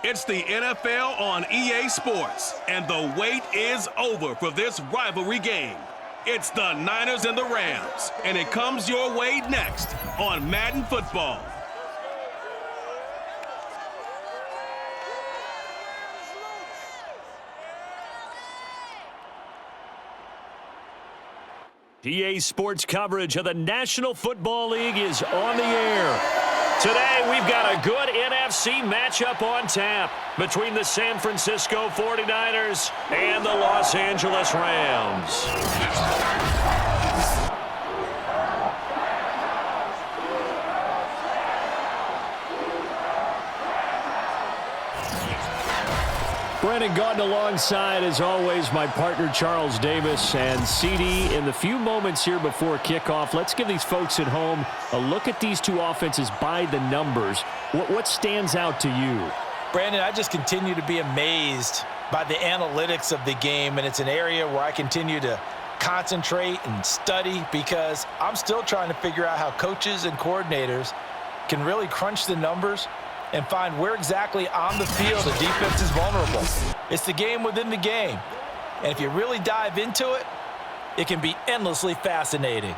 It's the NFL on EA Sports, and the wait is over for this rivalry game. It's the Niners and the Rams, and it comes your way next on Madden Football. EA Sports coverage of the National Football League is on the air. Today, we've got a good NFC matchup on tap between the San Francisco 49ers and the Los Angeles Rams. Brandon Gaudin alongside, as always, my partner Charles Davis and CD. In the few moments here before kickoff, let's give these folks at home a look at these two offenses by the numbers. What stands out to you? Brandon, I just continue to be amazed by the analytics of the game, and it's an area where I continue to concentrate and study because I'm still trying to figure out how coaches and coordinators can really crunch the numbers and find where exactly on the field the defense is vulnerable. It's the game within the game. And if you really dive into it, it can be endlessly fascinating.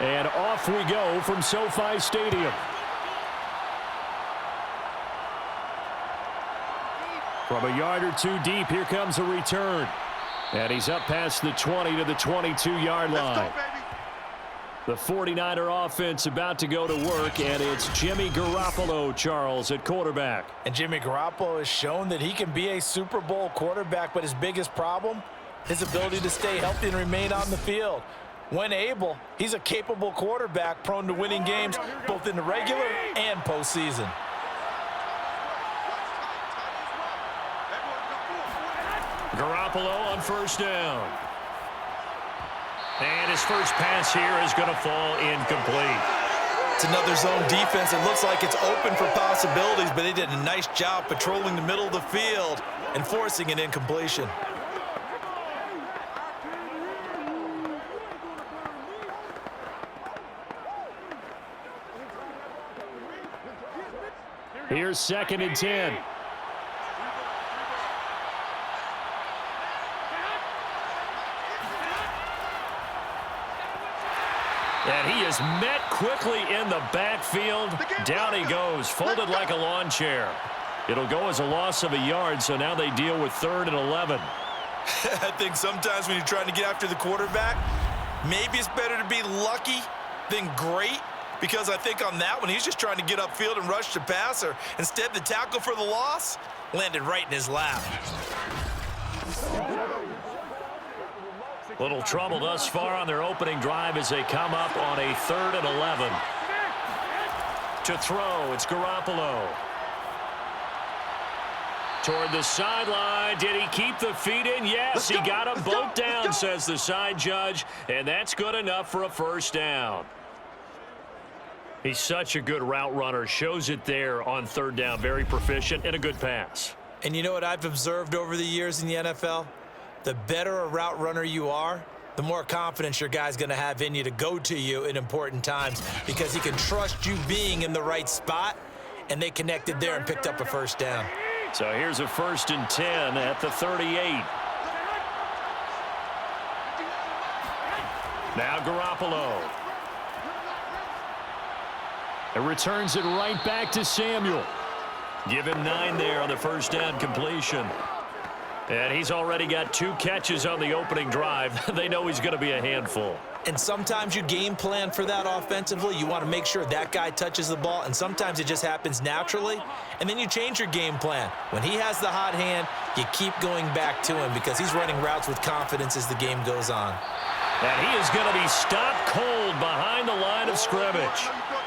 And off we go from SoFi Stadium. From a yard or two deep, here comes a return. And he's up past the 20 to the 22-yard line. The 49er offense about to go to work, and it's Jimmy Garoppolo, Charles, at quarterback. And Jimmy Garoppolo has shown that he can be a Super Bowl quarterback, but his biggest problem, his ability to stay healthy and remain on the field. When able, he's a capable quarterback prone to winning games both in the regular and postseason. Garoppolo on first down. And his first pass here is going to fall incomplete. It's another zone defense. It looks like it's open for possibilities, but they did a nice job patrolling the middle of the field and forcing an incompletion. Here's 2nd and 10. And he is met quickly in the backfield. Down he goes, folded like a lawn chair. It'll go as a loss of a yard, so now they deal with 3rd and 11. I think sometimes when you're trying to get after the quarterback, maybe it's better to be lucky than great. Because I think on that one, he's just trying to get upfield and rush the passer. Instead, the tackle for the loss landed right in his lap. Little trouble thus far on their opening drive as they come up on a 3rd and 11. To throw, it's Garoppolo. Toward the sideline. Did he keep the feet in? Yes, he got them both down, says the side judge. And that's good enough for a first down. He's such a good route runner. Shows it there on 3rd down. Very proficient and a good pass. And you know what I've observed over the years in the NFL? The better a route runner you are, the more confidence your guy's going to have in you to go to you in important times because he can trust you being in the right spot, and they connected there and picked up a first down. So here's a 1st and 10 at the 38. Now Garoppolo. It returns it right back to Samuel. Give him 9 there on the first down completion. And he's already got 2 catches on the opening drive. They know he's going to be a handful. And sometimes you game plan for that offensively. You want to make sure that guy touches the ball, and sometimes it just happens naturally, and then you change your game plan. When he has the hot hand, you keep going back to him because he's running routes with confidence as the game goes on. And he is going to be stopped cold behind the line of scrimmage.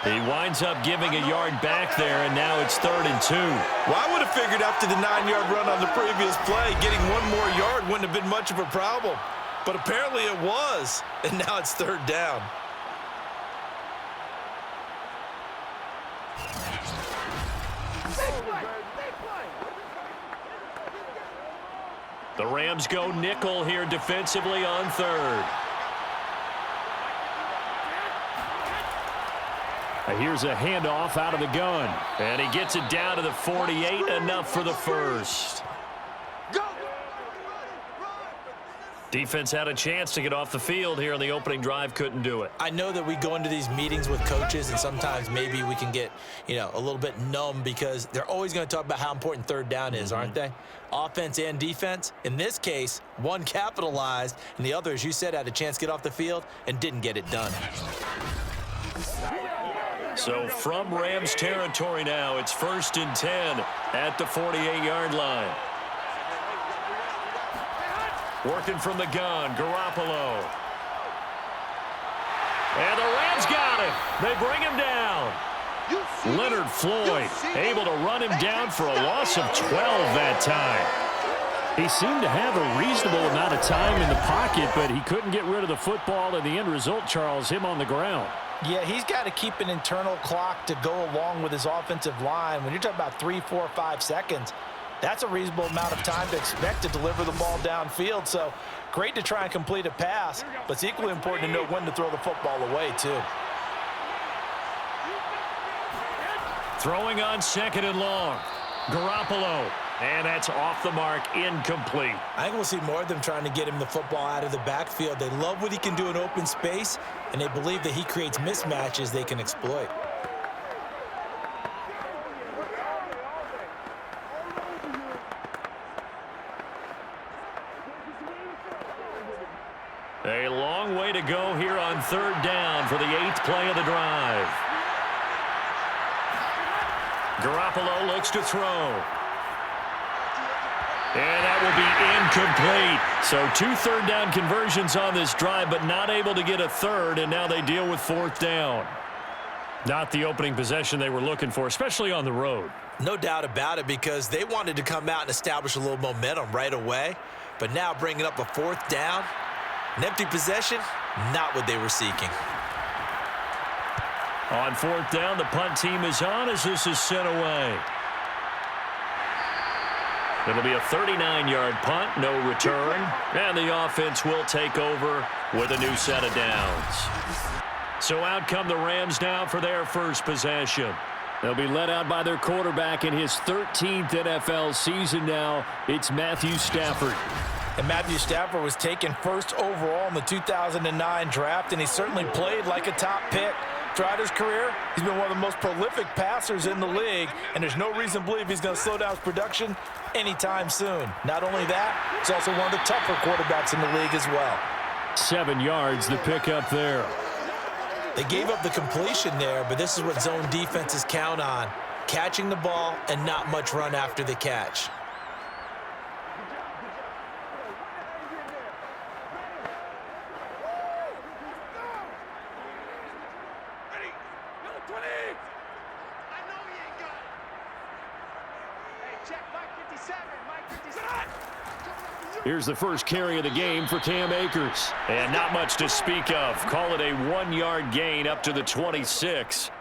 He winds up giving a yard back there, and now it's 3rd and 2. Well, I would have figured after the 9-yard run on the previous play, getting 1 more yard wouldn't have been much of a problem. But apparently it was, and now it's 3rd down. The Rams go nickel here defensively on 3rd. Here's a handoff out of the gun. And he gets it down to the 48, enough for the first. Defense had a chance to get off the field here on the opening drive, couldn't do it. I know that we go into these meetings with coaches, and sometimes maybe we can get, a little bit numb because they're always going to talk about how important 3rd down is, aren't they? Offense and defense. In this case, one capitalized, and the other, as you said, had a chance to get off the field and didn't get it done. So from Rams territory now, it's 1st and 10 at the 48-yard line. Working from the gun, Garoppolo. And the Rams got him. They bring him down. Leonard Floyd able to run him down for a loss of 12 that time. He seemed to have a reasonable amount of time in the pocket, but he couldn't get rid of the football, and the end result, Charles, him on the ground. Yeah, he's got to keep an internal clock to go along with his offensive line. When you're talking about 3, 4, 5 seconds, that's a reasonable amount of time to expect to deliver the ball downfield. So great to try and complete a pass, but it's equally important to know when to throw the football away, too. Throwing on 2nd and long. Garoppolo. And that's off the mark, incomplete. I think we'll see more of them trying to get him the football out of the backfield. They love what he can do in open space, and they believe that he creates mismatches they can exploit. A long way to go here on 3rd down for the 8th play of the drive. Garoppolo looks to throw. And that will be incomplete. So 2 3rd down conversions on this drive, but not able to get a 3rd, and now they deal with 4th down. Not the opening possession they were looking for, especially on the road. No doubt about it, because they wanted to come out and establish a little momentum right away. But now bringing up a 4th down, an empty possession, not what they were seeking. On 4th down, the punt team is on as this is sent away. It'll be a 39-yard punt, no return, and the offense will take over with a new set of downs. So out come the Rams now for their first possession. They'll be led out by their quarterback in his 13th NFL season now. It's Matthew Stafford. And Matthew Stafford was taken 1st overall in the 2009 draft, and he certainly played like a top pick. Throughout his career, he's been one of the most prolific passers in the league, and there's no reason to believe he's going to slow down his production anytime soon. Not only that, he's also one of the tougher quarterbacks in the league as well. 7 yards, the pickup there. They gave up the completion there, but this is what zone defenses count on: catching the ball and not much run after the catch. Here's the first carry of the game for Cam Akers. And not much to speak of. Call it a 1-yard gain up to the 26.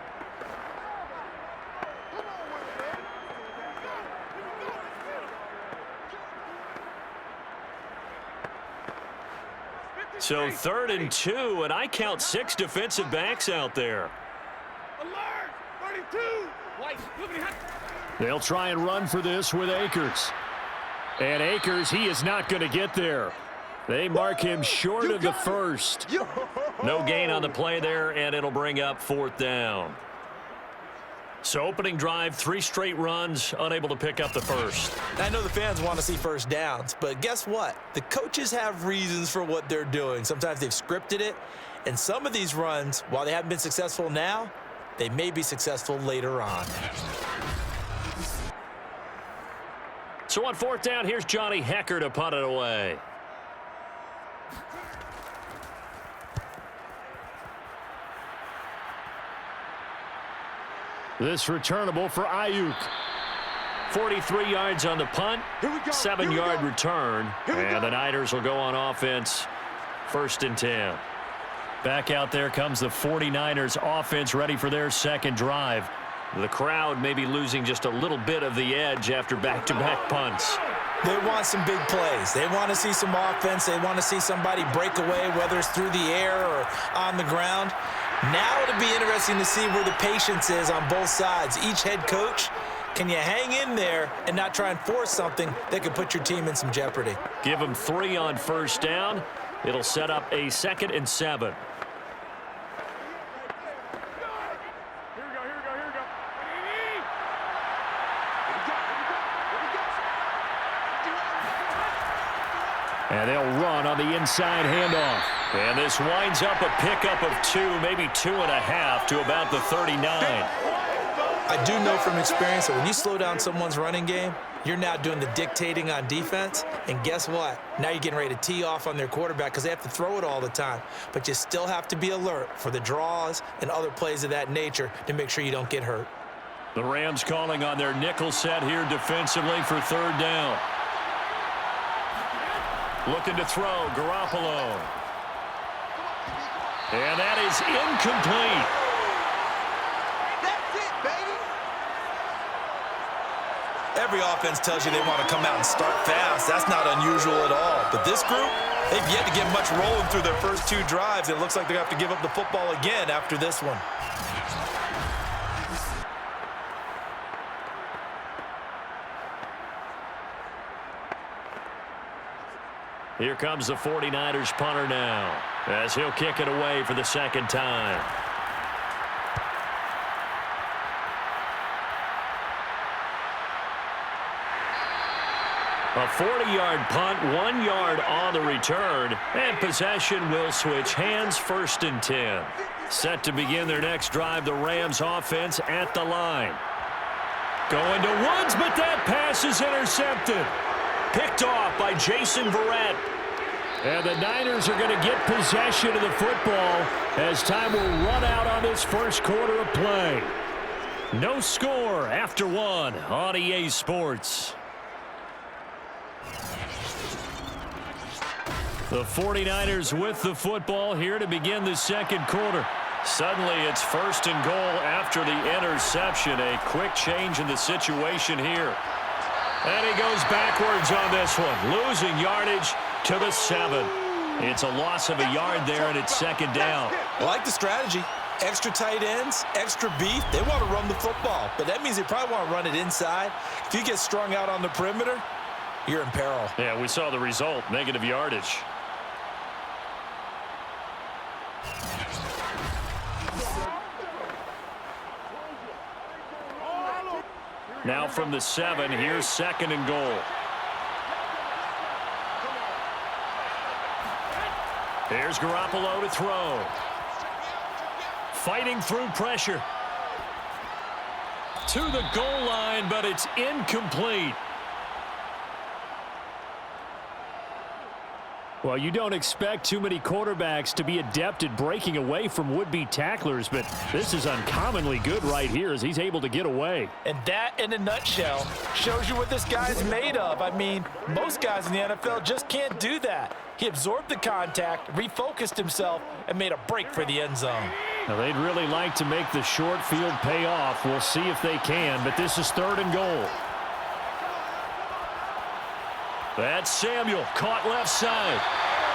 So 3rd and 2, and I count 6 defensive backs out there. Alert! 32! They'll try and run for this with Akers. And Akers, he is not going to get there. They mark him short of the first. No gain on the play there, and it'll bring up 4th down. So opening drive, 3 straight runs, unable to pick up the first. I know the fans want to see first downs, but guess what? The coaches have reasons for what they're doing. Sometimes they've scripted it, and some of these runs, while they haven't been successful now, they may be successful later on. So on 4th down, here's Johnny Hecker to punt it away. This returnable for Ayuk. 43 yards on the punt, 7-yard return, and the Niners will go on offense, 1st and 10. Back out there comes the 49ers offense ready for their second drive. The crowd may be losing just a little bit of the edge after back-to-back punts. They want some big plays. They want to see some offense. They want to see somebody break away, whether it's through the air or on the ground. Now it'll be interesting to see where the patience is on both sides. Each head coach, can you hang in there and not try and force something that could put your team in some jeopardy? Give them 3 on 1st down. It'll set up a 2nd and 7. And they'll run on the inside handoff. And this winds up a pickup of 2, maybe 2.5 to about the 39. I do know from experience that when you slow down someone's running game, you're now doing the dictating on defense. And guess what? Now you're getting ready to tee off on their quarterback because they have to throw it all the time. But you still have to be alert for the draws and other plays of that nature to make sure you don't get hurt. The Rams calling on their nickel set here defensively for 3rd down. Looking to throw, Garoppolo. And that is incomplete. That's it, baby. Every offense tells you they want to come out and start fast. That's not unusual at all. But this group, they've yet to get much rolling through their first 2 drives. It looks like they're going to have to give up the football again after this one. Here comes the 49ers punter now, as he'll kick it away for the 2nd time. A 40-yard punt, 1 yard on the return, and possession will switch hands, 1st and 10. Set to begin their next drive, the Rams offense at the line. Going to Woods, but that pass is intercepted. Picked off by Jason Verrett. And the Niners are going to get possession of the football as time will run out on this first quarter of play. No score after 1 on EA Sports. The 49ers with the football here to begin the second quarter. Suddenly it's 1st and goal after the interception. A quick change in the situation here. And he goes backwards on this one, losing yardage to the 7. It's a loss of a yard there, and it's 2nd down. I like the strategy. Extra tight ends, extra beef. They want to run the football, but that means they probably want to run it inside. If you get strung out on the perimeter, you're in peril. Yeah, we saw the result, negative yardage. Now from the 7, here's 2nd and goal. Here's Garoppolo to throw. Fighting through pressure. To the goal line, but it's incomplete. Well, you don't expect too many quarterbacks to be adept at breaking away from would-be tacklers, but this is uncommonly good right here as he's able to get away. And that, in a nutshell, shows you what this guy's made of. I mean, most guys in the NFL just can't do that. He absorbed the contact, refocused himself, and made a break for the end zone. Now, they'd really like to make the short field pay off. We'll see if they can, but this is 3rd and goal. That's Samuel, caught left side.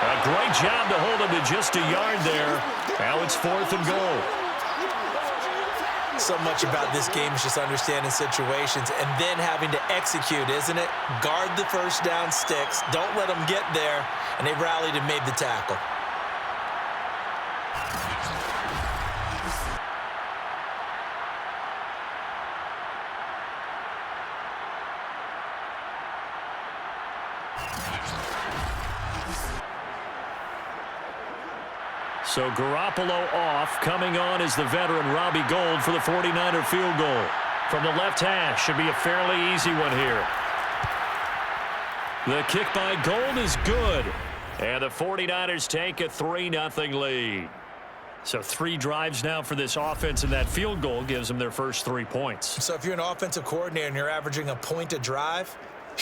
A great job to hold him to just a yard there. Now it's 4th and goal. So much about this game is just understanding situations and then having to execute, isn't it? Guard the first down sticks. Don't let them get there. And they rallied and made the tackle. So Garoppolo off. Coming on is the veteran Robbie Gould for the 49er field goal. From the left hash, should be a fairly easy one here. The kick by Gould is good. And the 49ers take a 3-0 lead. So 3 drives now for this offense, and that field goal gives them their first 3 points. So if you're an offensive coordinator and you're averaging a point a drive,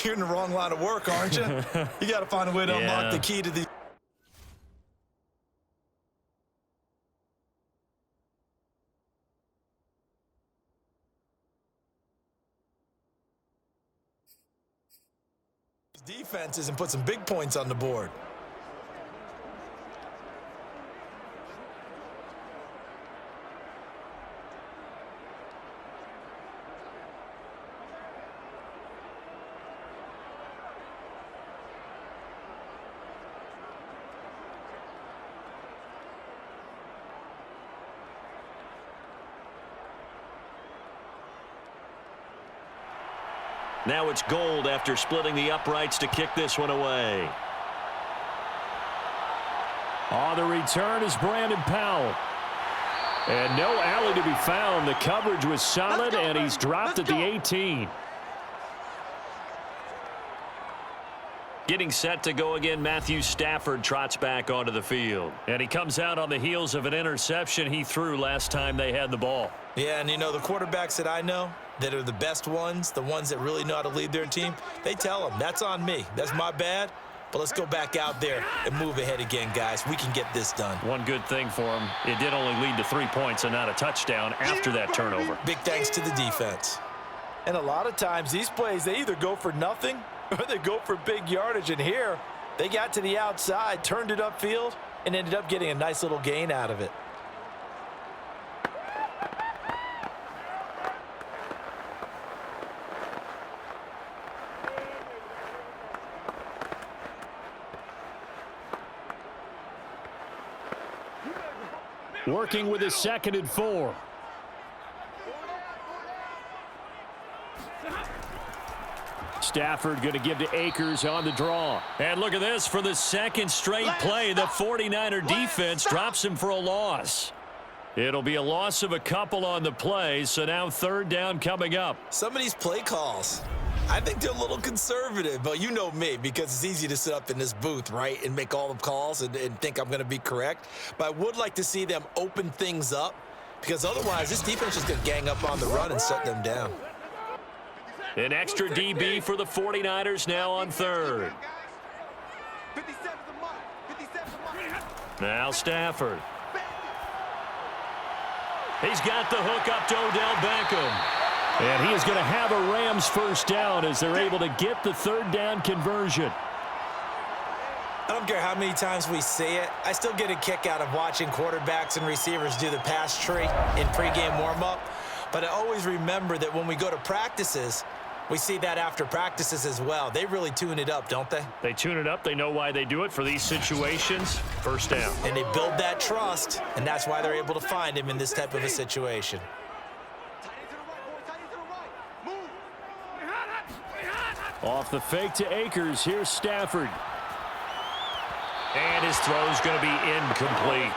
you're in the wrong line of work, aren't you? You got to find a way to unlock the key to the... defenses and put some big points on the board. Now it's Gould after splitting the uprights to kick this one away. On the return is Brandon Powell. And no alley to be found. The coverage was solid, and he's dropped at the 18. Getting set to go again, Matthew Stafford trots back onto the field. And he comes out on the heels of an interception he threw last time they had the ball. Yeah, and you know, the quarterbacks that I know that are the best ones, the ones that really know how to lead their team, they tell them, that's on me. That's my bad. But let's go back out there and move ahead again, guys. We can get this done. One good thing for him, it did only lead to 3 points and not a touchdown after that turnover. Big thanks to the defense. And a lot of times these plays, they either go for nothing or they go for big yardage. And here, they got to the outside, turned it upfield, and ended up getting a nice little gain out of it. Working with his 2nd and 4. Stafford going to give to Akers on the draw. And look at this, for the 2nd straight play, the 49er defense drops him for a loss. It'll be a loss of a couple on the play, so now 3rd down coming up. Some of these play calls, I think they're a little conservative, but you know me, because it's easy to sit up in this booth, right, and make all the calls and think I'm going to be correct. But I would like to see them open things up, because otherwise this defense is going to gang up on the run and shut them down. An extra DB for the 49ers now on 3rd. Now Stafford. He's got the hook up to Odell Beckham. And he is going to have a Rams 1st down as they're able to get the 3rd down conversion. I don't care how many times we see it. I still get a kick out of watching quarterbacks and receivers do the pass tree in pregame warm-up. But I always remember that when we go to practices, we see that after practices as well. They really tune it up, don't they? They tune it up. They know why they do it for these situations. 1st down. And they build that trust, and that's why they're able to find him in this type of a situation. Off the fake to Akers. Here's Stafford. And his throw's going to be incomplete.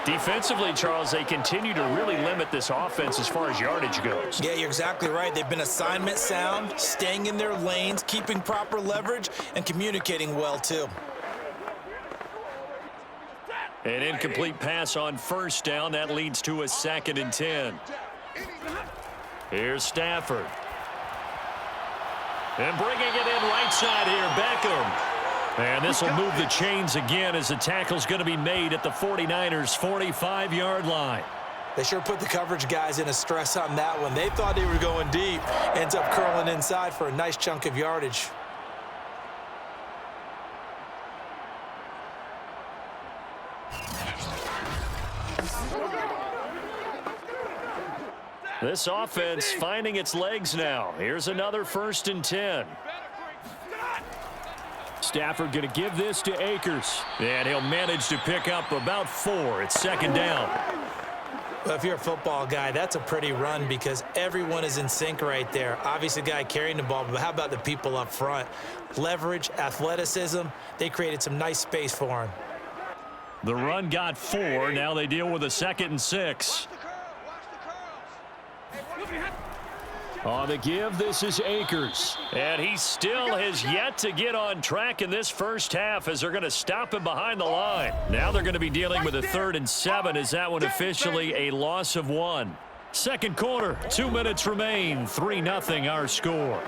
Defensively, Charles, they continue to really limit this offense as far as yardage goes. Yeah, you're exactly right. They've been assignment sound, staying in their lanes, keeping proper leverage, and communicating well, too. An incomplete pass on 1st down. That leads to a 2nd and 10. Here's Stafford. And bringing it in right side here, Beckham. And this will move the chains again as the tackle's going to be made at the 49ers' 45-yard line. They sure put the coverage guys in a stress on that one. They thought they were going deep. Ends up curling inside for a nice chunk of yardage. This offense finding its legs now. Here's another 1st and 10. Stafford going to give this to Akers. And he'll manage to pick up about 4. It's 2nd down. Well, if you're a football guy, that's a pretty run because everyone is in sync right there. Obviously, the guy carrying the ball, but how about the people up front? Leverage, athleticism, they created some nice space for him. The run got 4. Now they deal with a 2nd and 6. On the give, this is Akers. And he still has yet to get on track in this first half as they're going to stop him behind the line. Now they're going to be dealing with a 3rd and 7 as that one officially a loss of 1. Second quarter, 2 minutes remain. 3-0 our score.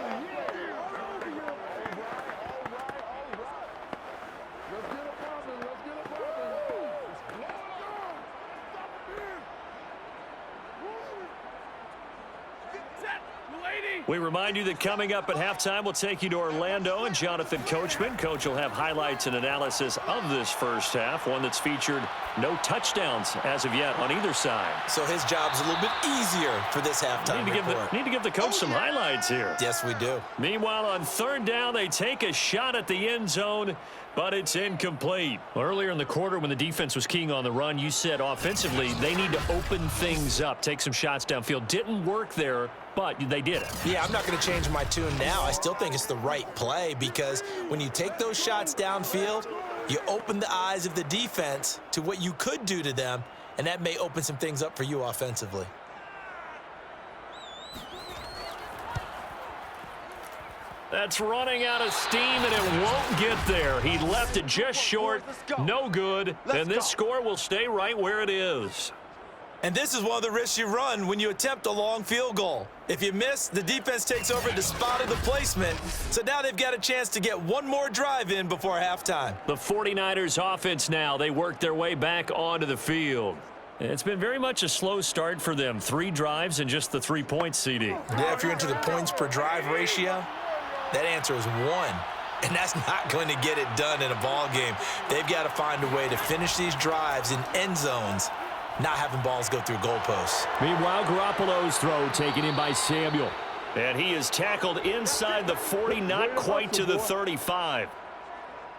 We remind you that coming up at halftime, we'll take you to Orlando and Jonathan Coachman. Coach will have highlights and analysis of this first half, one that's featured no touchdowns as of yet on either side. So his job's a little bit easier for this halftime report. Need to give the coach some highlights here. Yes, we do. Meanwhile, on 3rd down, they take a shot at the end zone, but it's incomplete. Earlier in the quarter when the defense was keying on the run, you said offensively they need to open things up, take some shots downfield. Didn't work there, but they did it. Yeah, I'm not going to change my tune now. I still think it's the right play because when you take those shots downfield, you open the eyes of the defense to what you could do to them, and that may open some things up for you offensively. That's running out of steam, and it won't get there. He left it just short, no good, and this score will stay right where it is. And this is one of the risks you run when you attempt a long field goal. If you miss, the defense takes over the spot of the placement, so now they've got a chance to get one more drive in before halftime. The 49ers offense now, they work their way back onto the field. It's been very much a slow start for them. 3 drives and just the 3 points, CD. Yeah, if you're into the points per drive ratio, that answer is 1. And that's not going to get it done in a ball game. They've got to find a way to finish these drives in end zones, not having balls go through goalposts. Meanwhile, Garoppolo's throw taken in by Samuel. And he is tackled inside the 40, not quite to the 35.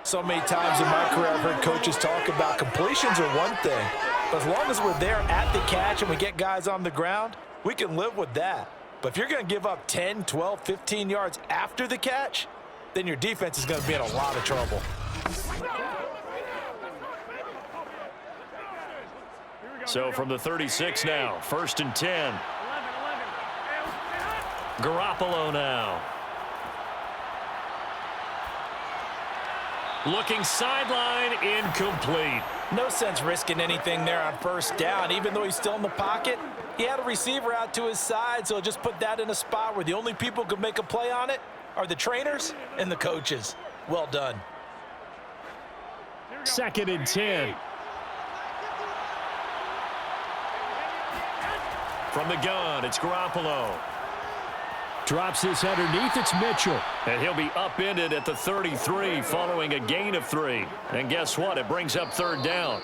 So many times in my career I've heard coaches talk about completions are one thing, but as long as we're there at the catch and we get guys on the ground, we can live with that. But if you're going to give up 10, 12, 15 yards after the catch, then your defense is going to be in a lot of trouble. So from the 36 now, 1st and 10. Garoppolo now. Looking sideline, incomplete. No sense risking anything there on 1st down. Even though he's still in the pocket, he had a receiver out to his side, so just put that in a spot where the only people who can make a play on it are the trainers and the coaches. Well done. 2nd and 10. From the gun, it's Garoppolo. Drops this underneath, it's Mitchell. And he'll be upended at the 33 following a gain of 3. And guess what? It brings up 3rd down.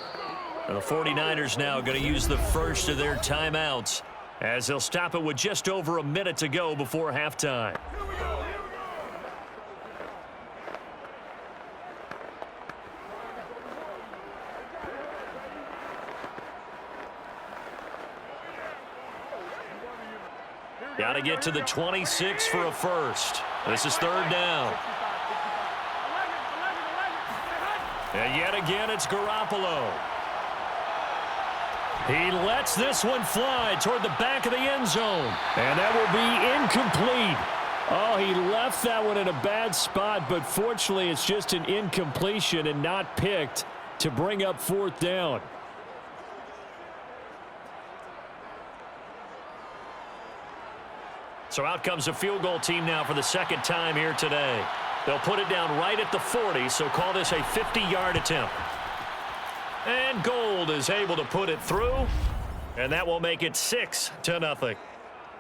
And the 49ers now going to use the first of their timeouts as they'll stop it with just over a minute to go before halftime. Got to get to the 26 for a first. This is 3rd down. And yet again, it's Garoppolo. He lets this one fly toward the back of the end zone. And that will be incomplete. Oh, he left that one in a bad spot, but fortunately it's just an incompletion and not picked to bring up 4th down. So out comes a field goal team now for the 2nd time here today. They'll put it down right at the 40, so call this a 50-yard attempt. And Gold is able to put it through, and that will make it 6-0.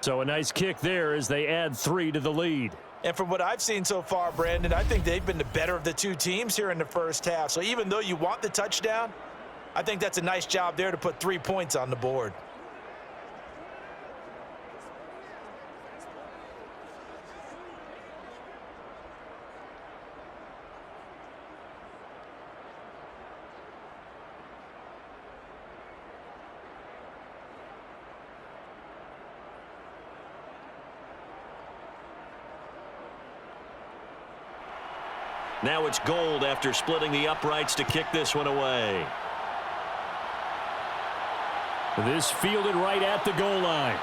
So a nice kick there as they add 3 to the lead. And from what I've seen so far, Brandon, I think they've been the better of the 2 teams here in the first half. So even though you want the touchdown, I think that's a nice job there to put 3 points on the board. Now it's Gold after splitting the uprights to kick this one away. This fielded right at the goal line.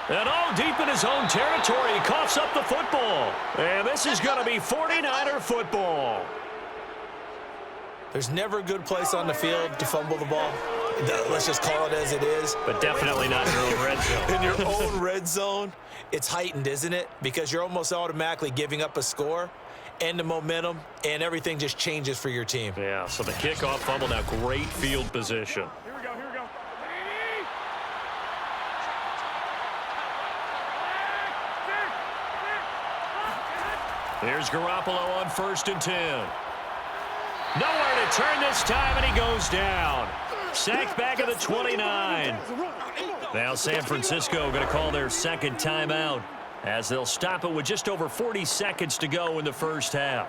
And all deep in his own territory, he coughs up the football. And this is going to be 49er football. There's never a good place on the field to fumble the ball. Let's just call it as it is. But definitely not in your own red zone. In your own red zone, it's heightened, isn't it? Because you're almost automatically giving up a score and the momentum, and everything just changes for your team. Yeah, so the kickoff fumble, now great field position. Here we go, here we go. Here's Garoppolo on 1st and 10. Nowhere to turn this time, and he goes down. Sacked back at the 29. Now San Francisco going to call their second timeout as they'll stop it with just over 40 seconds to go in the first half.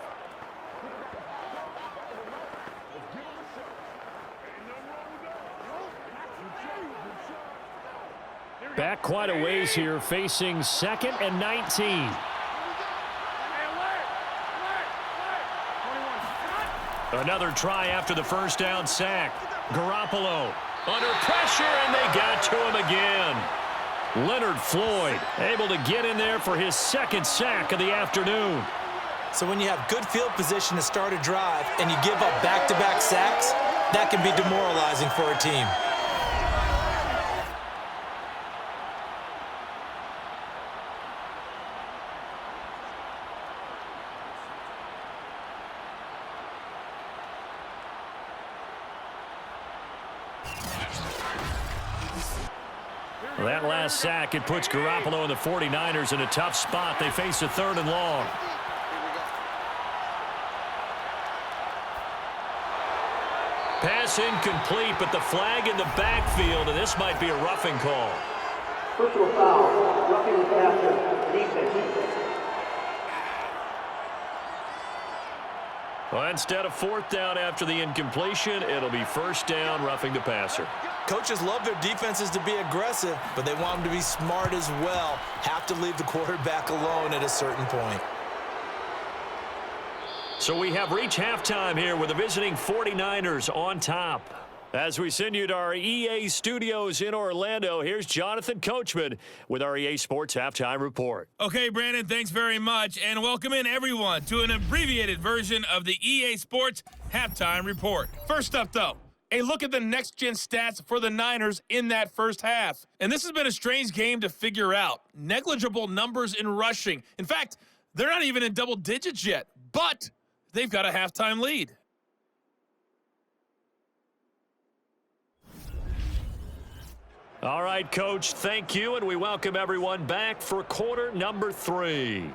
Back quite a ways here, facing 2nd and 19. Another try after the first down sack. Garoppolo under pressure, and they got to him again. Leonard Floyd able to get in there for his 2nd sack of the afternoon. So when you have good field position to start a drive and you give up back-to-back sacks, that can be demoralizing for a team. Well, that last sack, it puts Garoppolo and the 49ers in a tough spot. They face a 3rd and long. Pass incomplete, but the flag in the backfield, and this might be a roughing call. Personal foul, roughing the passer, defense. Well, instead of 4th down after the incompletion, it'll be 1st down, roughing the passer. Coaches love their defenses to be aggressive, but they want them to be smart as well. Have to leave the quarterback alone at a certain point. So we have reached halftime here with the visiting 49ers on top. As we send you to our EA studios in Orlando, here's Jonathan Coachman with our EA Sports Halftime Report. Okay, Brandon, thanks very much, and welcome in everyone to an abbreviated version of the EA Sports Halftime Report. First up, though, a look at the next-gen stats for the Niners in that first half. And this has been a strange game to figure out. Negligible numbers in rushing. In fact, they're not even in double digits yet, but they've got a halftime lead. All right, Coach, thank you, and we welcome everyone back for quarter number 3.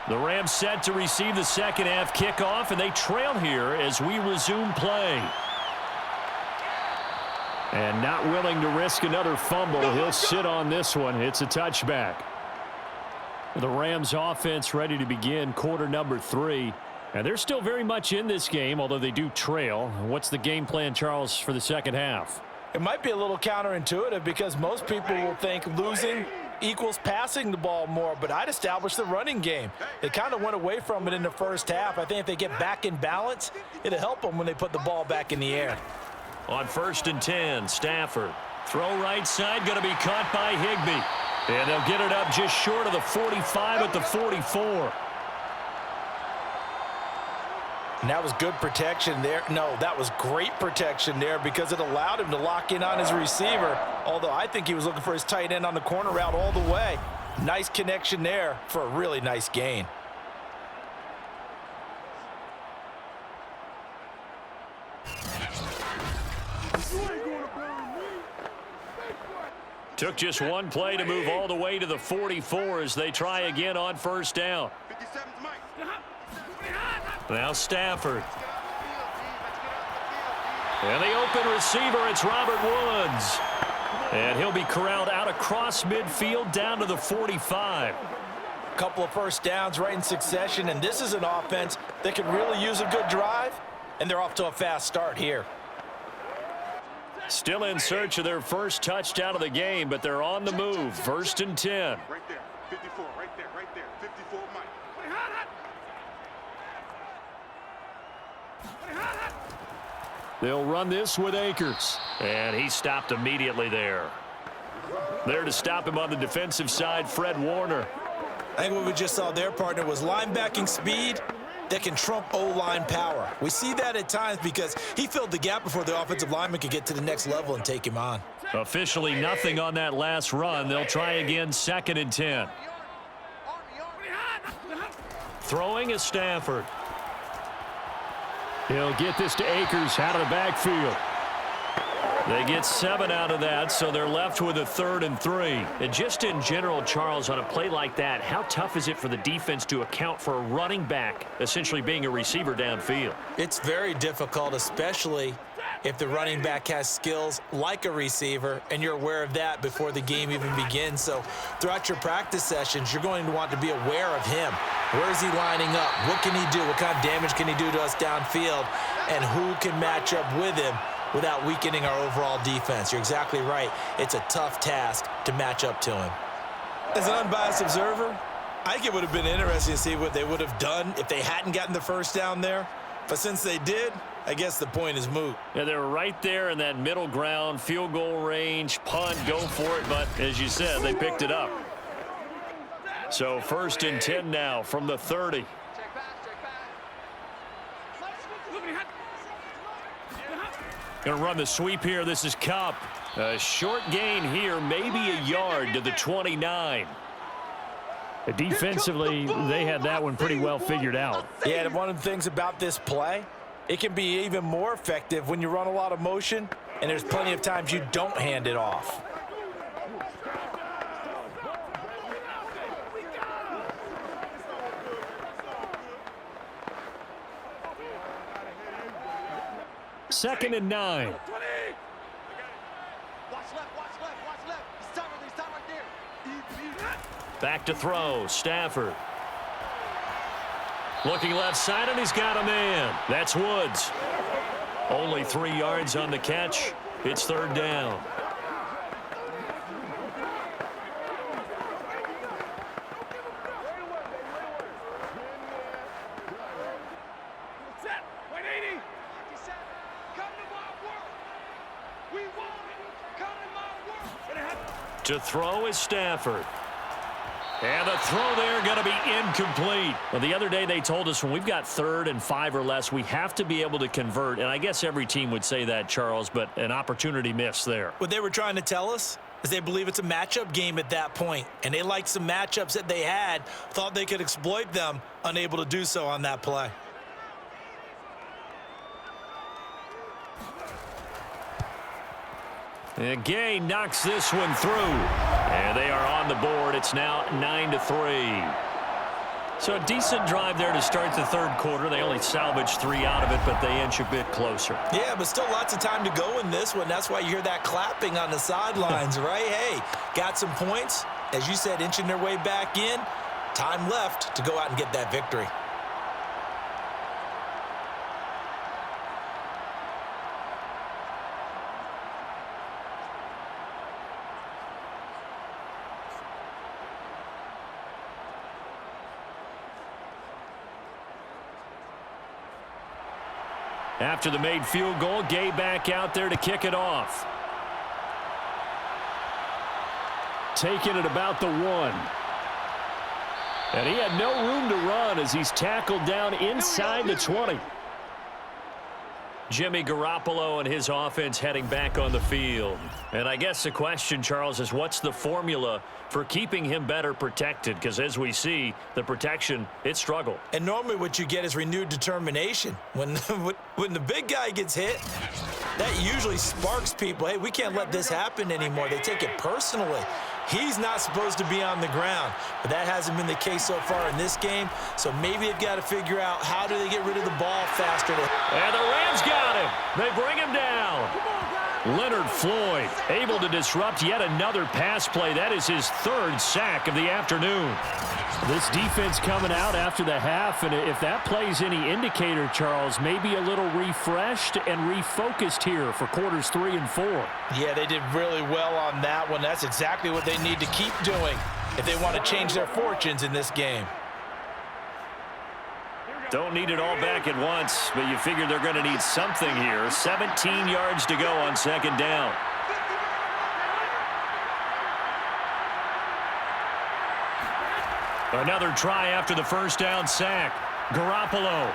The Rams set to receive the second half kickoff, and they trail here as we resume play. And not willing to risk another fumble, he'll sit on this one. It's a touchback. The Rams offense ready to begin quarter number 3. And they're still very much in this game, although they do trail. What's the game plan, Charles, for the second half? It might be a little counterintuitive because most people will think losing equals passing the ball more, but I'd establish the running game. They kind of went away from it in the first half. I think if they get back in balance, it'll help them when they put the ball back in the air. On 1st and 10, Stafford. Throw right side, going to be caught by Higbee. And they'll get it up just short of the 45 at the 44. And that was good protection there. No, that was great protection there because it allowed him to lock in on his receiver, although I think he was looking for his tight end on the corner route all the way. Nice connection there for a really nice gain. Took just one play to move all the way to the 44 as they try again on first down. Now Stafford. And the open receiver, it's Robert Woods. And he'll be corralled out across midfield down to the 45. Couple of first downs right in succession, and this is an offense that could really use a good drive, and they're off to a fast start here. Still in search of their first touchdown of the game, but they're on the move. 1st and 10. Right there, 54, right there, 54, Mike. They'll run this with Akers. And he stopped immediately there. There to stop him on the defensive side, Fred Warner. I think what we just saw their partner was linebacking speed that can trump O-line power. We see that at times because he filled the gap before the offensive lineman could get to the next level and take him on. Officially nothing on that last run. They'll try again, 2nd and 10. Throwing is Stafford. He'll get this to Akers out of the backfield. They get 7 out of that, so they're left with a 3rd and 3. And just in general, Charles, on a play like that, how tough is it for the defense to account for a running back essentially being a receiver downfield? It's very difficult, especially if the running back has skills like a receiver, and you're aware of that before the game even begins. So throughout your practice sessions, you're going to want to be aware of him. Where is he lining up? What can he do? What kind of damage can he do to us downfield? And who can match up with him without weakening our overall defense? You're exactly right. It's a tough task to match up to him. As an unbiased observer, I think it would have been interesting to see what they would have done if they hadn't gotten the first down there. But since they did, I guess the point is moot. Yeah, they were right there in that middle ground, field goal range, punt, go for it. But as you said, they picked it up. So 1st and 10 now from the 30. Going to run the sweep here. This is Kupp. A short gain here, maybe a yard to the 29. Defensively, they had that one pretty well figured out. Yeah, and one of the things about this play, it can be even more effective when you run a lot of motion, and there's plenty of times you don't hand it off. Second and 9. Watch left. He's top right there. Back to throw, Stafford. Looking left side, and he's got a man. That's Woods. Only 3 yards on the catch. It's 3rd down. To throw is Stafford. And the throw there going to be incomplete. Well, the other day they told us when we've got 3rd and 5 or less, we have to be able to convert. And I guess every team would say that, Charles, but an opportunity missed there. What they were trying to tell us is they believe it's a matchup game at that point. And they liked some matchups that they had, thought they could exploit them, unable to do so on that play. And Gay knocks this one through. And they are on the board. It's now 9-3. So a decent drive there to start the 3rd quarter. They only salvaged 3 out of it, but they inch a bit closer. Yeah, but still lots of time to go in this one. That's why you hear that clapping on the sidelines, right? Hey, got some points. As you said, inching their way back in. Time left to go out and get that victory. After the made field goal, Gay back out there to kick it off. Taking it about the 1. And he had no room to run as he's tackled down inside the 20. Jimmy Garoppolo and his offense heading back on the field. And I guess the question, Charles, is what's the formula for keeping him better protected? Because as we see, the protection, it struggled. And normally what you get is renewed determination. When the big guy gets hit, that usually sparks people. Hey, we can't let this happen anymore. They take it personally. He's not supposed to be on the ground, but that hasn't been the case so far in this game. So maybe they've got to figure out how do they get rid of the ball faster. And the Rams got him. They bring him down. Leonard Floyd able to disrupt yet another pass play. That is his third sack of the afternoon. This defense coming out after the half, and if that plays any indicator, Charles, maybe a little refreshed and refocused here for quarters 3 and 4. Yeah, they did really well on that one. That's exactly what they need to keep doing if they want to change their fortunes in this game. Don't need it all back at once, but you figure they're going to need something here. 17 yards to go on second down. Another try after the first down sack. Garoppolo.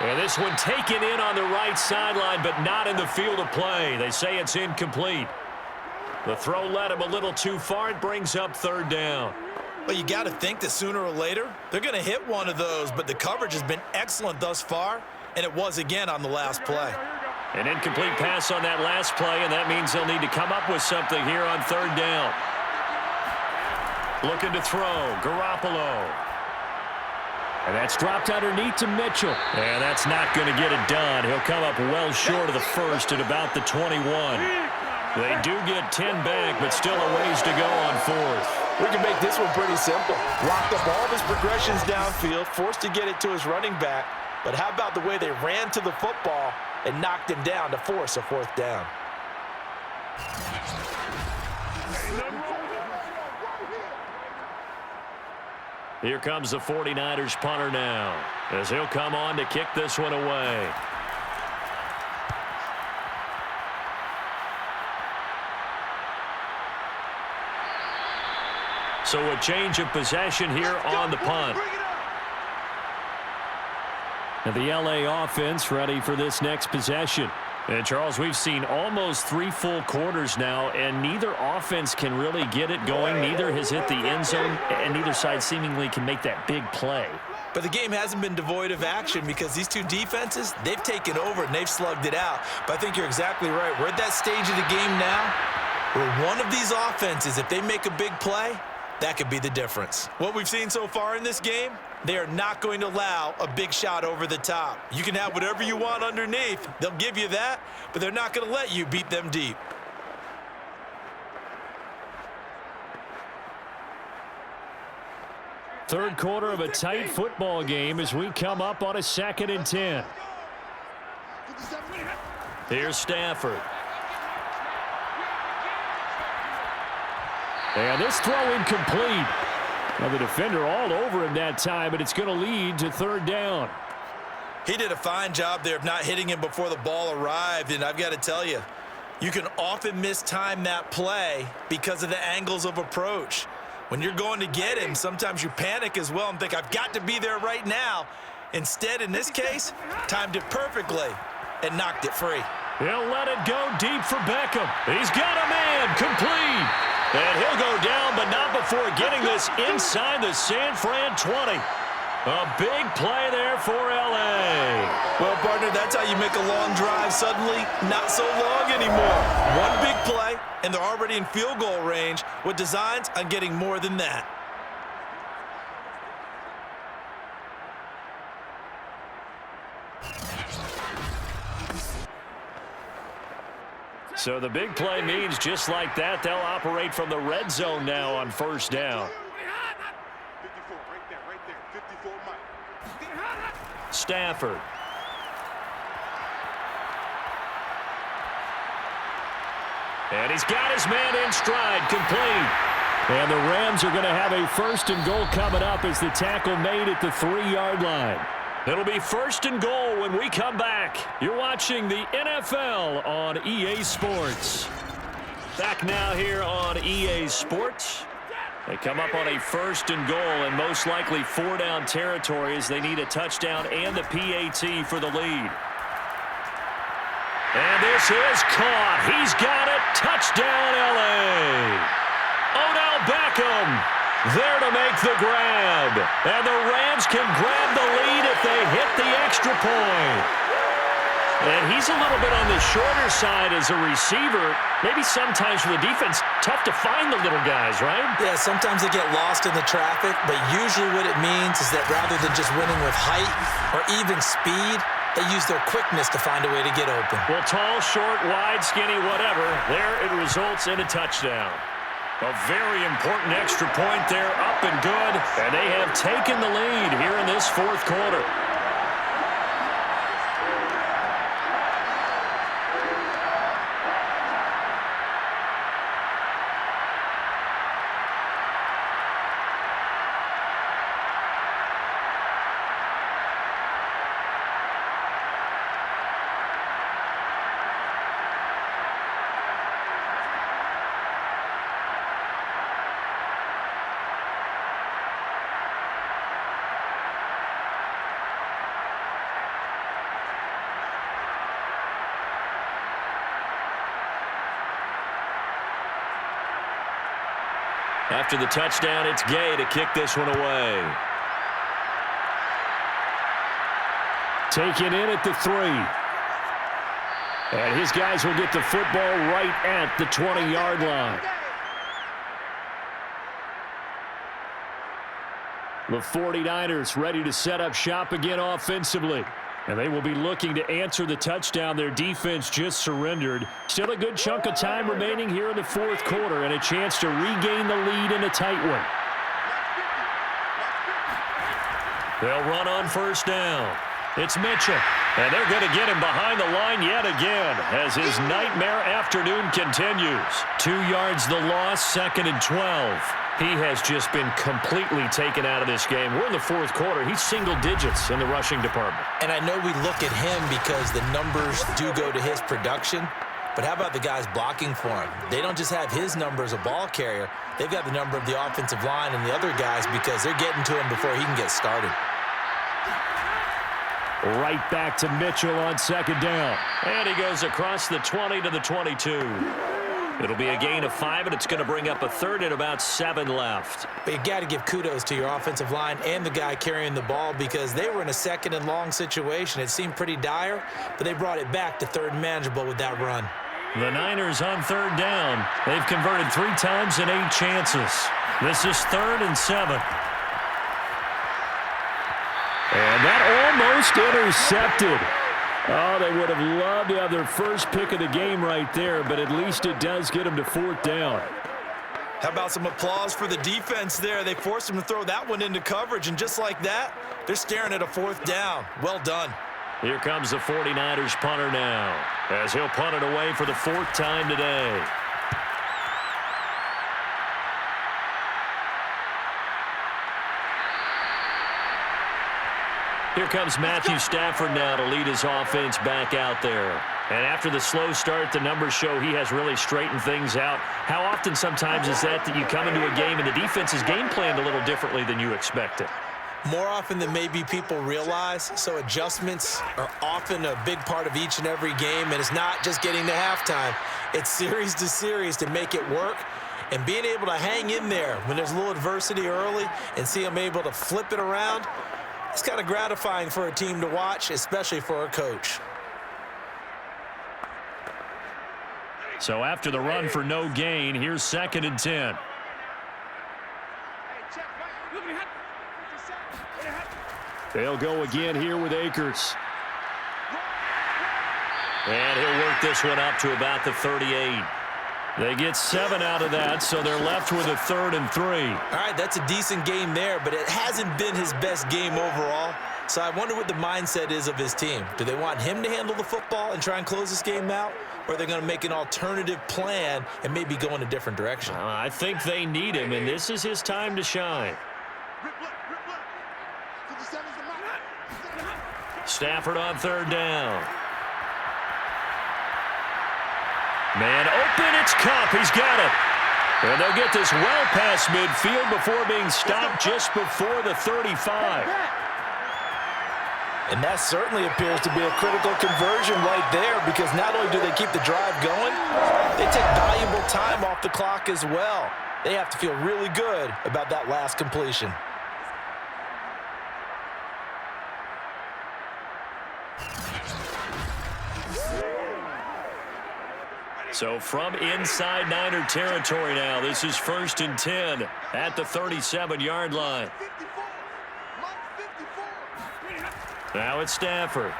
And this one taken in on the right sideline, but not in the field of play. They say it's incomplete. The throw led him a little too far. It brings up third down. Well, you got to think that sooner or later, they're going to hit one of those, but the coverage has been excellent thus far, and it was again on the last play. An incomplete pass on that last play, and that means they'll need to come up with something here on third down. Looking to throw, Garoppolo. And that's dropped underneath to Mitchell. And that's not going to get it done. He'll come up well short of the first at about the 21. They do get 10 back, but still a ways to go on fourth. We can make this one pretty simple. Locked up all of his progressions downfield, forced to get it to his running back. But how about the way they ran to the football and knocked him down to force a fourth down? Here comes the 49ers punter now, as he'll come on to kick this one away. So a change of possession here on the punt. And the LA offense ready for this next possession. And, Charles, we've seen almost 3 full quarters now, and neither offense can really get it going. Neither has hit the end zone, and neither side seemingly can make that big play. But the game hasn't been devoid of action because these two defenses, they've taken over and they've slugged it out. But I think you're exactly right. We're at that stage of the game now where one of these offenses, if they make a big play, that could be the difference. What we've seen so far in this game, they are not going to allow a big shot over the top. You can have whatever you want underneath. They'll give you that, but they're not going to let you beat them deep. Third quarter of a tight football game as we come up on a 2nd and 10. Here's Stafford. And this throw incomplete. Well, the defender all over him that time, but it's going to lead to third down. He did a fine job there of not hitting him before the ball arrived, and I've got to tell you, you can often mistime that play because of the angles of approach. When you're going to get him, sometimes you panic as well and think, I've got to be there right now. Instead, in this case, timed it perfectly and knocked it free. He'll let it go deep for Beckham. He's got a man, complete. And he'll go down, but not before getting this inside the San Fran 20. A big play there for L.A. Well, partner, that's how you make a long drive suddenly not so long anymore. One big play, and they're already in field goal range with designs on getting more than that. So the big play means just like that, they'll operate from the red zone now on first down. 54, right there, 54 Mike. Stafford. And he's got his man in stride, complete. And the Rams are going to have a 1st and goal coming up as the tackle made at the 3-yard line. It'll be 1st and goal when we come back. You're watching the NFL on EA Sports. Back now here on EA Sports. They come up on a 1st and goal and most likely 4-down territory as they need a touchdown and the PAT for the lead. And this is caught. He's got it. Touchdown, L.A. Odell Beckham there to make the grab. And the Rams can grab the lead if they hit the extra point. And he's a little bit on the shorter side as a receiver. Maybe sometimes for the defense, tough to find the little guys, right? Yeah, sometimes they get lost in the traffic, but usually what it means is that rather than just winning with height or even speed, they use their quickness to find a way to get open. Well, tall, short, wide, skinny, whatever, there it results in a touchdown. A very important extra point there, up and good, and they have taken the lead here in this fourth quarter. After the touchdown, it's Gay to kick this one away. Taken in at the 3. And his guys will get the football right at the 20-yard line. The 49ers ready to set up shop again offensively. And they will be looking to answer the touchdown their defense just surrendered. Still a good chunk of time remaining here in the fourth quarter and a chance to regain the lead in a tight one. They'll run on first down. It's Mitchell. And they're going to get him behind the line yet again as his nightmare afternoon continues. 2 yards the loss, 2nd and 12. He has just been completely taken out of this game. We're in the fourth quarter. He's single digits in the rushing department. And I know we look at him because the numbers do go to his production, but how about the guys blocking for him? They don't just have his number as a ball carrier. They've got the number of the offensive line and the other guys because they're getting to him before he can get started. Right back to Mitchell on 2nd down. And he goes across the 20 to the 22. It'll be a gain of 5, and it's going to bring up a 3rd and about 7 left. But you got to give kudos to your offensive line and the guy carrying the ball because they were in a 2nd and long situation. It seemed pretty dire, but they brought it back to 3rd and manageable with that run. The Niners on 3rd down. They've converted 3 times and 8 chances. This is 3rd and 7. And that almost intercepted. Oh, they would have loved to have their first pick of the game right there, but at least it does get them to 4th down. How about some applause for the defense there? They forced him to throw that one into coverage, and just like that, they're staring at a 4th down. Well done. Here comes the 49ers punter now, as he'll punt it away for the 4th time today. Here comes Matthew Stafford now to lead his offense back out there. And after the slow start, the numbers show he has really straightened things out. How often sometimes is that you come into a game and the defense is game planned a little differently than you expected? More often than maybe people realize, so adjustments are often a big part of each and every game, and it's not just getting to halftime. It's series to series to make it work, and being able to hang in there when there's a little adversity early and see them able to flip it around, it's kind of gratifying for a team to watch, especially for a coach. So after the run for no gain, here's 2nd and 10. They'll go again here with Akers. And he'll work this one up to about the 38. They get 7 out of that, so they're left with a 3rd and 3. All right, that's a decent game there, but it hasn't been his best game overall. So I wonder what the mindset is of his team. Do they want him to handle the football and try and close this game out? Or are they going to make an alternative plan and maybe go in a different direction? I think they need him, and this is his time to shine. Stafford on 3rd down. Man open, it's Cup. He's got it. And they'll get this well past midfield before being stopped just before the 35. And that certainly appears to be a critical conversion right there because not only do they keep the drive going, they take valuable time off the clock as well. They have to feel really good about that last completion. So from inside Niner territory now, this is 1st and 10 at the 37-yard line. Now it's Stafford.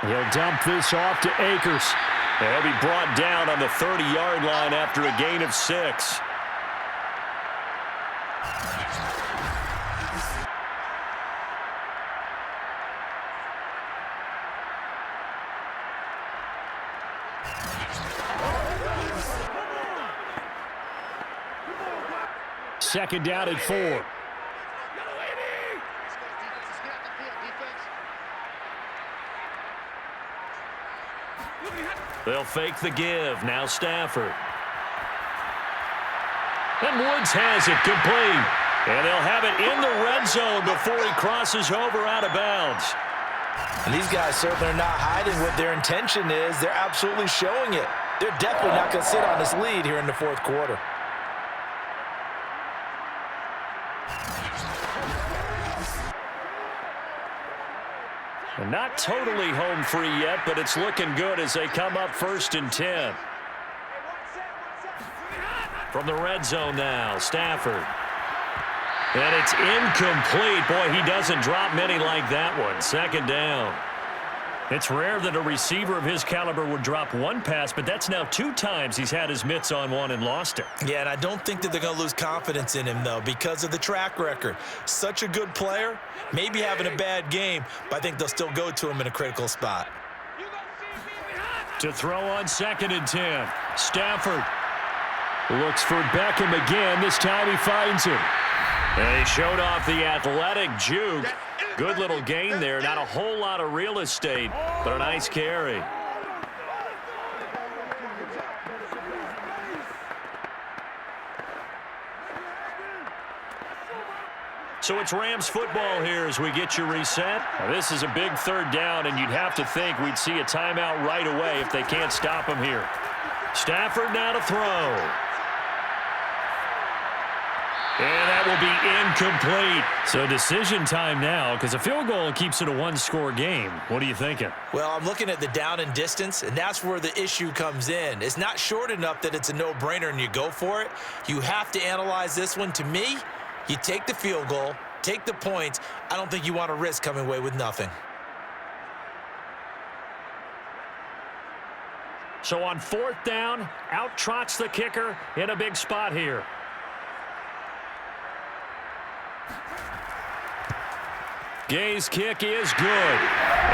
He'll dump this off to Akers. He'll be brought down on the 30-yard line after a gain of 6. Second down and 4. They'll fake the give. Now Stafford. And Woods has it complete. And they'll have it in the red zone before he crosses over out of bounds. And these guys certainly are not hiding what their intention is. They're absolutely showing it. They're definitely not going to sit on this lead here in the fourth quarter. And not totally home free yet, but it's looking good as they come up 1st and 10. From the red zone now, Stafford. And it's incomplete. Boy, he doesn't drop many like that one. 2nd down. It's rare that a receiver of his caliber would drop one pass, but that's now 2 times he's had his mitts on one and lost it. Yeah, and I don't think that they're going to lose confidence in him, though, because of the track record. Such a good player, maybe having a bad game, but I think they'll still go to him in a critical spot. To throw on 2nd and 10. Stafford. Looks for Beckham again. This time he finds him. And he showed off the athletic juke. Good little gain there. Not a whole lot of real estate, but a nice carry. So it's Rams football here as we get you reset. Now this is a big 3rd down, and you'd have to think we'd see a timeout right away if they can't stop him here. Stafford now to throw. And that will be incomplete. So decision time now, because a field goal keeps it a 1-score game. What are you thinking? Well, I'm looking at the down and distance, and that's where the issue comes in. It's not short enough that it's a no-brainer and you go for it. You have to analyze this one. To me, you take the field goal, take the points. I don't think you want to risk coming away with nothing. So on 4th down, out trots the kicker in a big spot here. Gay's kick is good.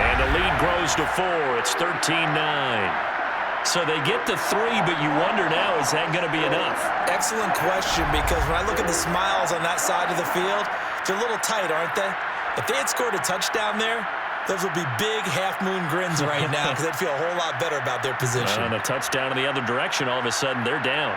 And the lead grows to 4. It's 13-9. So they get to 3, but you wonder now, is that going to be enough? Excellent question, because when I look at the smiles on that side of the field, they're a little tight, aren't they? If they had scored a touchdown there, those would be big half-moon grins right now because they'd feel a whole lot better about their position. And a touchdown in the other direction, all of a sudden they're down.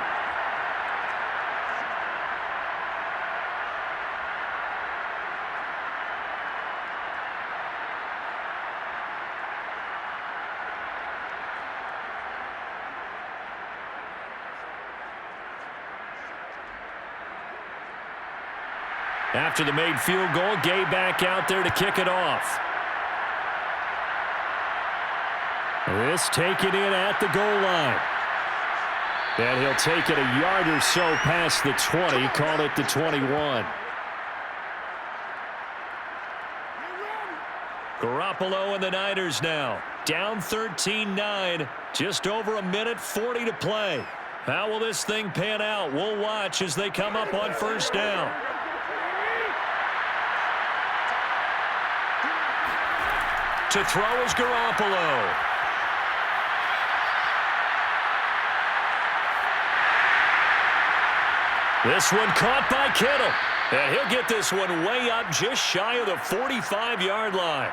After the made field goal, Gay back out there to kick it off. This taken in at the goal line. And he'll take it a yard or so past the 20, call it the 21. Garoppolo and the Niners now. Down 13-9. Just over a minute 40 to play. How will this thing pan out? We'll watch as they come up on 1st down. To throw is Garoppolo. This one caught by Kittle. And he'll get this one way up just shy of the 45-yard line.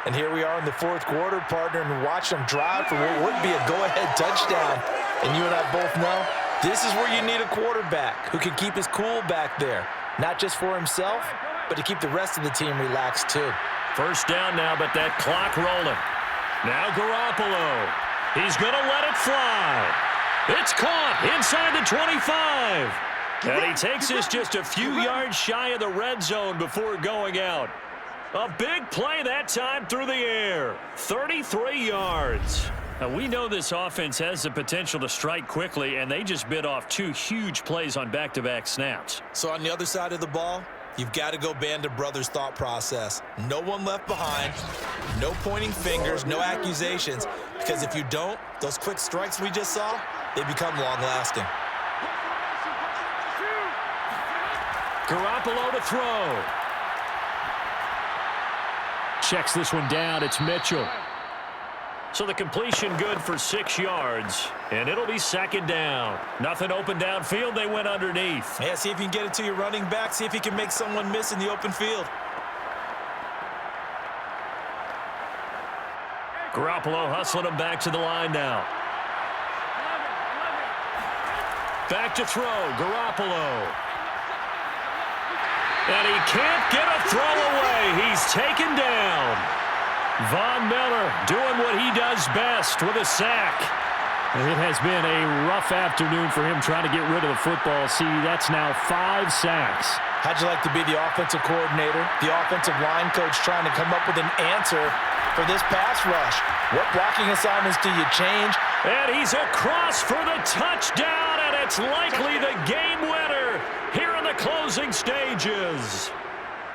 And here we are in the 4th quarter, partner, and watch them drive for what would be a go-ahead touchdown. And you and I both know this is where you need a quarterback who can keep his cool back there. Not just for himself, but to keep the rest of the team relaxed too. 1st down now, but that clock rolling. Now Garoppolo. He's going to let it fly. It's caught inside the 25. And he takes this just a few yards shy of the red zone before going out. A big play that time through the air. 33 yards. Now, we know this offense has the potential to strike quickly, and they just bit off 2 huge plays on back-to-back snaps. So on the other side of the ball, you've got to go Band of Brothers thought process. No one left behind, no pointing fingers, no accusations, because if you don't, those quick strikes we just saw, they become long-lasting. Garoppolo to throw. Checks this one down. It's Mitchell. So the completion good for 6 yards, and it'll be 2nd down. Nothing open downfield. They went underneath. Yeah, see if you can get it to your running back. See if he can make someone miss in the open field. Garoppolo hustling him back to the line now. Back to throw. Garoppolo. And he can't get a throw away. He's taken down. Von Miller doing what he does best with a sack. It has been a rough afternoon for him trying to get rid of the football. See, that's now 5 sacks. How'd you like to be the offensive coordinator, the offensive line coach trying to come up with an answer for this pass rush? What blocking assignments do you change? And he's across for the touchdown, and it's likely the game winner here in the closing stages.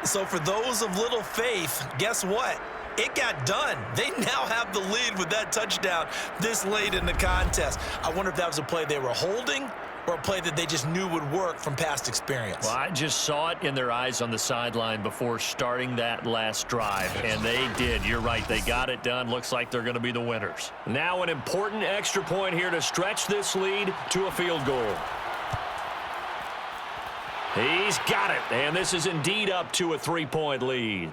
So for those of little faith, guess what? It got done. They now have the lead with that touchdown this late in the contest. I wonder if that was a play they were holding or a play that they just knew would work from past experience. Well, I just saw it in their eyes on the sideline before starting that last drive, and they did. You're right. They got it done. Looks like they're going to be the winners. Now an important extra point here to stretch this lead to a field goal. He's got it, and this is indeed up to a 3-point lead.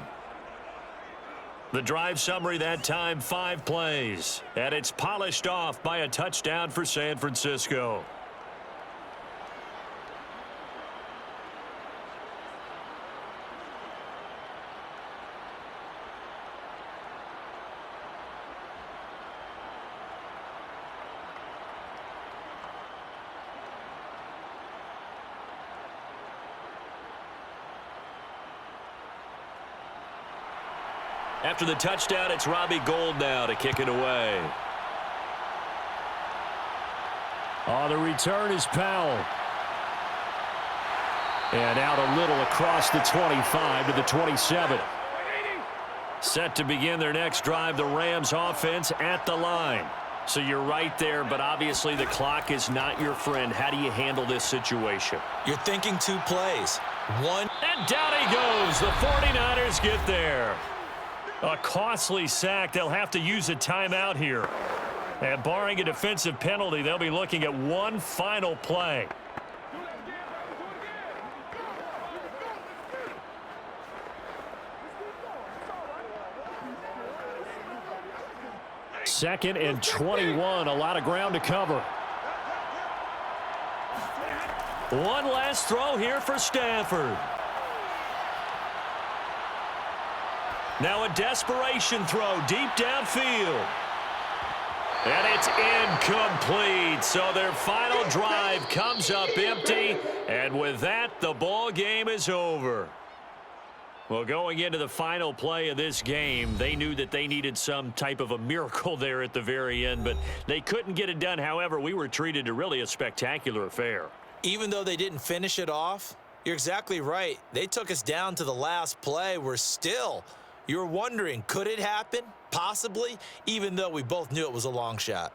The drive summary that time, 5 plays, and it's polished off by a touchdown for San Francisco. After the touchdown, it's Robbie Gould now to kick it away. Oh, the return is Powell. And out a little across the 25 to the 27. Set to begin their next drive, the Rams offense at the line. So you're right there, but obviously the clock is not your friend. How do you handle this situation? You're thinking 2 plays. One. And down he goes. The 49ers get there. A costly sack. They'll have to use a timeout here. And barring a defensive penalty, they'll be looking at one final play. Second and 21. A lot of ground to cover. One last throw here for Stafford. Now a desperation throw deep downfield. And it's incomplete. So their final drive comes up empty. And with that, the ball game is over. Well, going into the final play of this game, they knew that they needed some type of a miracle there at the very end, but they couldn't get it done. However, we were treated to really a spectacular affair. Even though they didn't finish it off, you're exactly right. They took us down to the last play. You're wondering, could it happen? Possibly, even though we both knew it was a long shot.